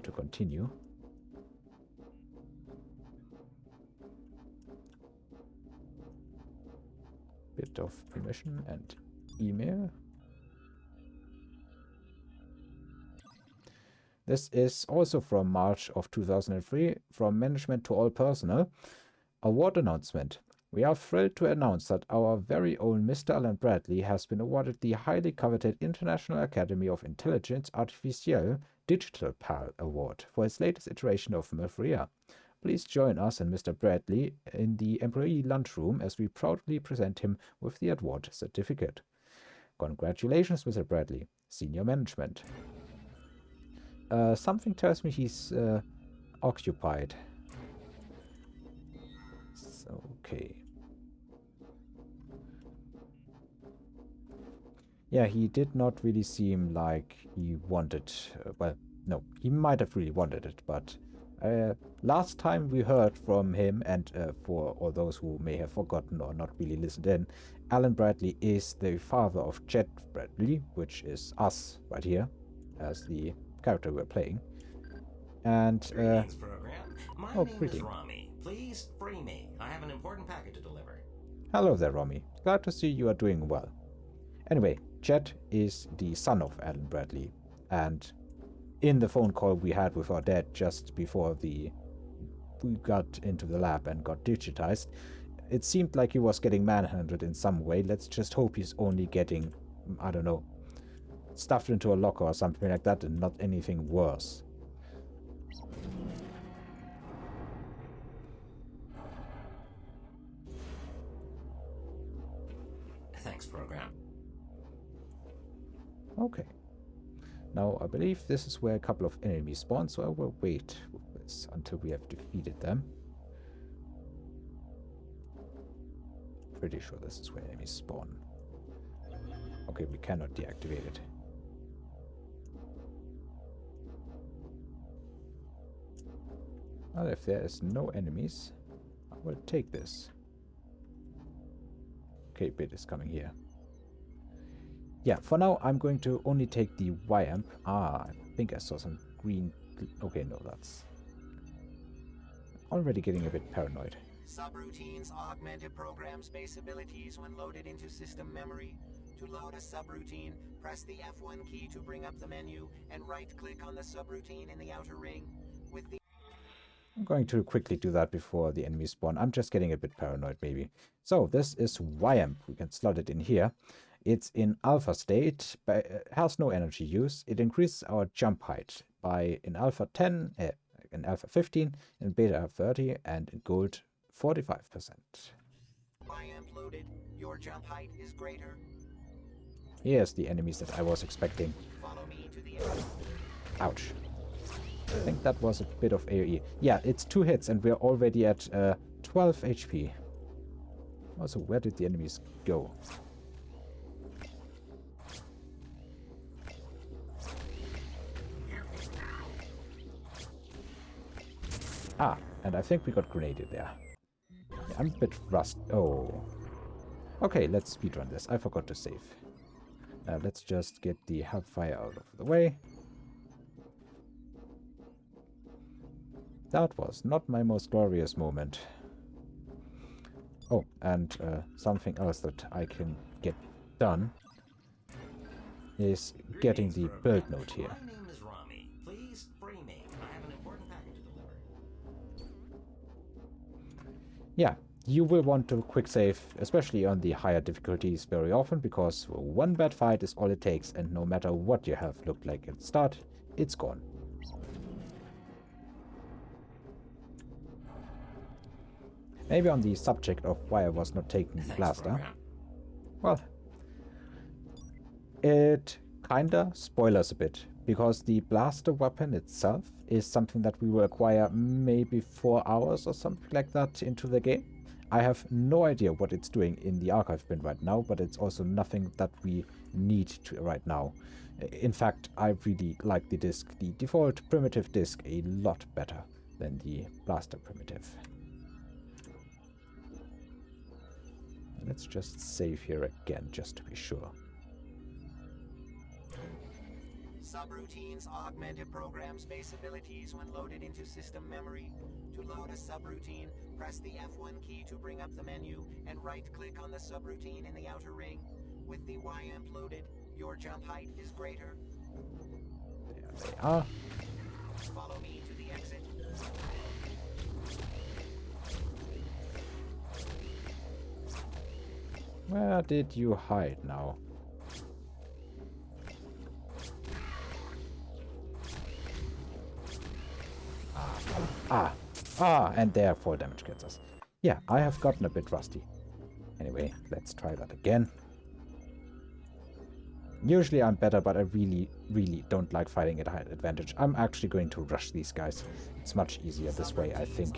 to continue. Bit of permission and email. This is also from March of 2003, from management to all personnel. Award announcement. We are thrilled to announce that our very own Mr. Alan Bradley has been awarded the highly coveted International Academy of Intelligence Artificielle Digital PAL Award for his latest iteration of Maria. Please join us and Mr. Bradley in the employee lunchroom as we proudly present him with the award certificate. Congratulations, Mr. Bradley. Senior management. Something tells me he's occupied. Okay. Yeah, he did not really seem like he wanted... well, no, he might have really wanted it, but... last time we heard from him, and for all those who may have forgotten or not really listened in, Alan Bradley is the father of Chet Bradley, which is us right here, as the character we're playing. And Greetings, program. My name greeting. is Rami. Please free me. I have an important packet to deliver. Hello there, Romy. Glad to see you are doing well. Anyway, Chet is the son of Alan Bradley, and in the phone call we had with our dad just before we got into the lab and got digitized, it seemed like he was getting manhandled in some way. Let's just hope he's only getting, I don't know, stuffed into a locker or something like that and not anything worse. Thanks, program. Okay. Now, I believe this is where a couple of enemies spawn, so I will wait with this until we have defeated them. Pretty sure this is where enemies spawn. Okay, we cannot deactivate it. Well, if there is no enemies, I will take this. Okay, bit is coming here. Yeah, for now I'm going to only take the Y-amp. Ah, I think I saw some green... Okay, no, that's... already getting a bit paranoid. Subroutines augment a program's base abilities when loaded into system memory. To load a subroutine, press the F1 key to bring up the menu and right-click on the subroutine in the outer ring. With the I'm going to quickly do that before the enemies spawn. I'm just getting a bit paranoid, maybe. So, this is Y-amp. We can slot it in here. It's in alpha state, but has no energy use. It increases our jump height by in alpha 10, in alpha 15, in beta 30, and in gold 45%. Y-amp loaded, your jump height is greater. Here's the enemies that I was expecting. Follow me to the Ouch. I think that was a bit of AoE. Yeah, it's 2 hits and we're already at 12 HP. Also, where did the enemies go? Ah, and I think we got grenaded there. Yeah, I'm a bit rust. Oh. Okay, let's speedrun this. I forgot to save. Let's just get the hellfire out of the way. That was not my most glorious moment. Oh, and something else that I can get done is getting the build note here. My name is Rami. Please free me. I have an important packet to deliver. Yeah, you will want to quick save, especially on the higher difficulties very often, because one bad fight is all it takes, and no matter what your health looked like at the start, it's gone. Maybe on the subject of why I was not taking the blaster. Well, it kinda spoilers a bit, because the blaster weapon itself is something that we will acquire maybe 4 hours or something like that into the game. I have no idea what it's doing in the archive bin right now, but it's also nothing that we need to right now. In fact, I really like the disc, the default primitive disc, a lot better than the blaster primitive. Let's just save here again, just to be sure. Subroutines augment a program's base abilities when loaded into system memory. To load a subroutine, press the F1 key to bring up the menu and right-click on the subroutine in the outer ring. With the YAMP loaded, your jump height is greater. There they are. Follow me to the exit. Where did you hide now? And there 4 damage gets us. Yeah, I have gotten a bit rusty. Anyway, let's try that again. Usually I'm better, but I really, really don't like fighting at high advantage. I'm actually going to rush these guys. It's much easier this way, I think.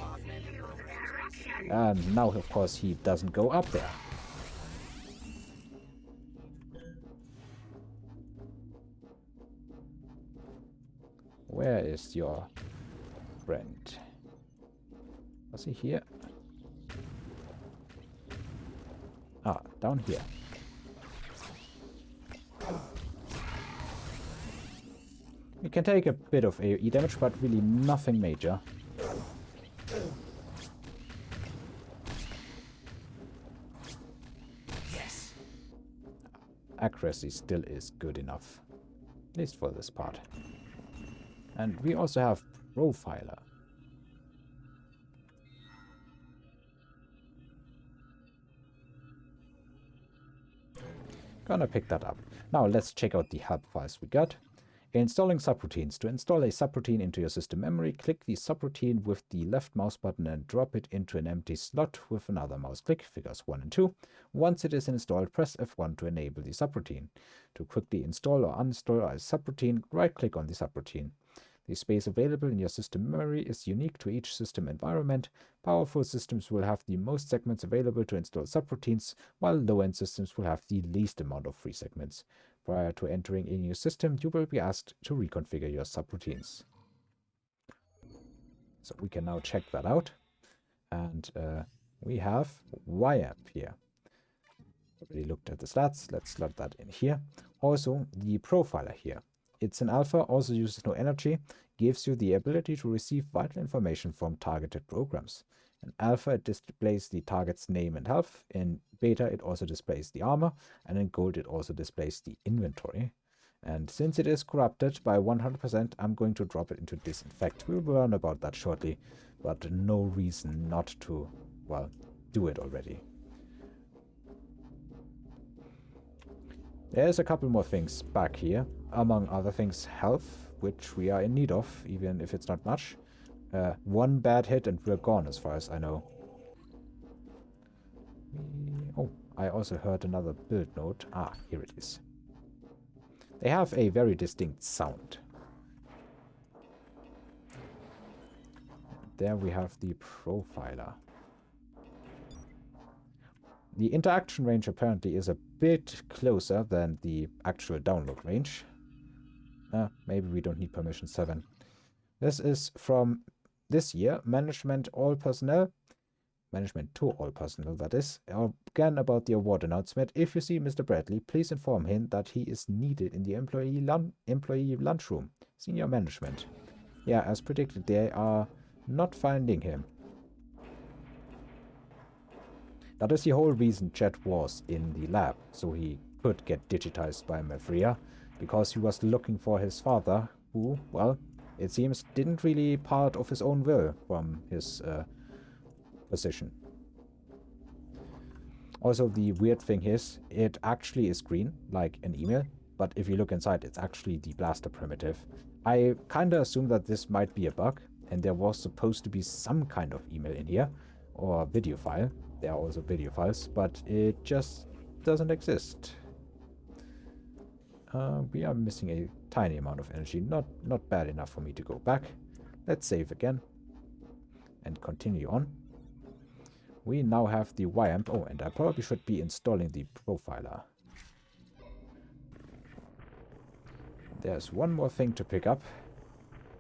And now, of course, he doesn't go up there. Where is your friend? Was he here? Ah, down here. We can take a bit of AoE damage, but really nothing major. Yes. Accuracy still is good enough. At least for this part. And we also have Profiler. Gonna pick that up. Now let's check out the help files we got. Installing subroutines. To install a subroutine into your system memory, click the subroutine with the left mouse button and drop it into an empty slot with another mouse click, figures 1 and 2. Once it is installed, press F1 to enable the subroutine. To quickly install or uninstall a subroutine, right-click on the subroutine. The space available in your system memory is unique to each system environment. Powerful systems will have the most segments available to install subroutines, while low-end systems will have the least amount of free segments. Prior to entering a new system, you will be asked to reconfigure your subroutines. So we can now check that out. And we have YAMP here. Already looked at the stats. Let's slot that in here. Also, the profiler here. It's an alpha, also uses no energy, gives you the ability to receive vital information from targeted programs. In alpha, it displays the target's name and health. In beta, it also displays the armor. And in gold, it also displays the inventory. And since it is corrupted by 100%, I'm going to drop it into disinfect. We'll learn about that shortly, but no reason not to, well, do it already. There's a couple more things back here. Among other things, health, which we are in need of, even if it's not much. One bad hit and we're gone, as far as I know. Oh, I also heard another build note. Ah, here it is. They have a very distinct sound. There we have the profiler. The interaction range apparently is a bit closer than the actual download range. Maybe we don't need permission 7. This is from this year. Management to all personnel, that is. Again, about the award announcement. If you see Mr. Bradley, please inform him that he is needed in the employee lunchroom. Senior management. Yeah, as predicted, they are not finding him. That is the whole reason Chet was in the lab, so he could get digitized by Mavria, because he was looking for his father, who, well, it seems didn't really part of his own will from his position. Also, the weird thing is, it actually is green, like an email, but if you look inside, it's actually the blaster primitive. I kinda assume that this might be a bug, and there was supposed to be some kind of email in here, or video file. There are also video files, but it just doesn't exist. We are missing a tiny amount of energy, not bad enough for me to go back. Let's save again and continue on. We now have the YAMP. Oh, and I probably should be installing the profiler. There's one more thing to pick up,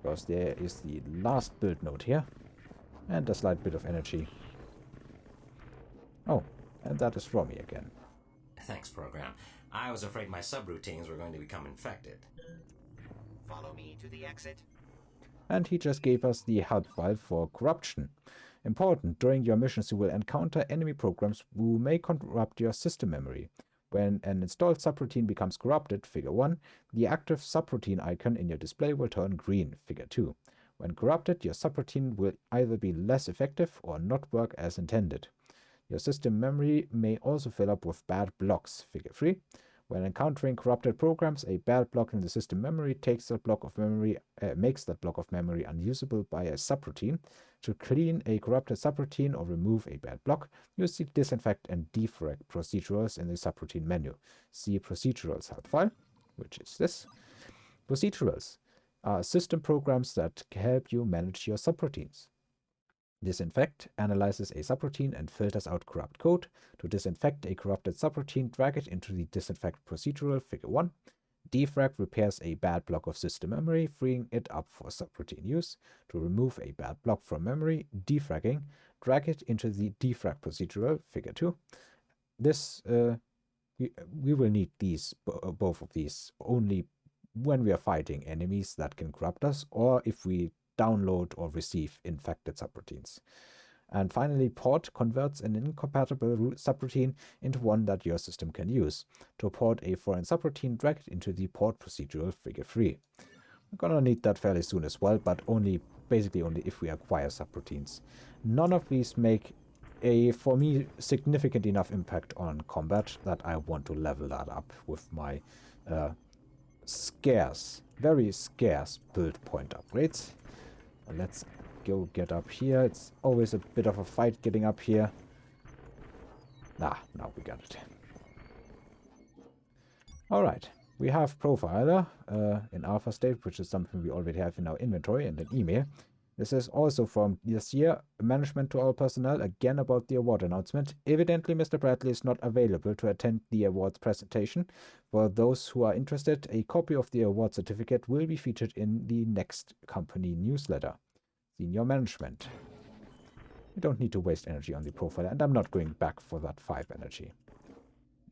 because there is the last build node here, and a slight bit of energy. Oh, and that is Romy again. Thanks, program. I was afraid my subroutines were going to become infected. Follow me to the exit. And he just gave us the help file for corruption. Important, during your missions you will encounter enemy programs who may corrupt your system memory. When an installed subroutine becomes corrupted, figure 1, the active subroutine icon in your display will turn green, figure 2. When corrupted, your subroutine will either be less effective or not work as intended. Your system memory may also fill up with bad blocks, figure 3. When encountering corrupted programs, a bad block in the system memory makes that block of memory unusable by a subroutine. To clean a corrupted subroutine or remove a bad block, use the disinfect and defrag procedurals in the subroutine menu. See procedurals help file, which is this. Procedurals are system programs that help you manage your subroutines. Disinfect analyzes a subroutine and filters out corrupt code. To disinfect a corrupted subroutine, drag it into the disinfect procedural, figure 1. Defrag repairs a bad block of system memory, freeing it up for subroutine use. To remove a bad block from memory, defragging, drag it into the defrag procedural, figure 2. This, we will need these, both of these, only when we are fighting enemies that can corrupt us, or if we download or receive infected subroutines. And finally, port converts an incompatible subroutine into one that your system can use. To port a foreign subroutine, drag it into the port procedural, figure 3. We're gonna need that fairly soon as well, but basically only if we acquire subroutines. None of these make a, for me, significant enough impact on combat that I want to level that up with my very scarce build point upgrades. Let's go get up here. It's always a bit of a fight getting up here. Now we got it. Alright, we have Profiler in alpha state, which is something we already have in our inventory, and an email. This is also from this year, management to all personnel, again about the award announcement. Evidently, Mr. Bradley is not available to attend the awards presentation. For those who are interested, a copy of the award certificate will be featured in the next company newsletter. Senior management. We don't need to waste energy on the profiler, and I'm not going back for that 5 energy.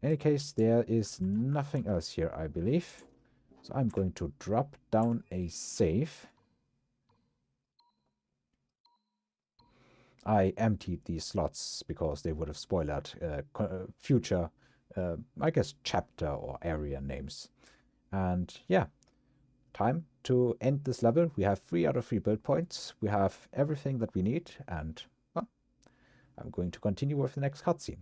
In any case, there is nothing else here, I believe. So I'm going to drop down a save. I emptied these slots because they would have spoiled future, I guess, chapter or area names. And yeah, time to end this level. We have 3 out of 3 build points. We have everything that we need, and well, I'm going to continue with the next cutscene.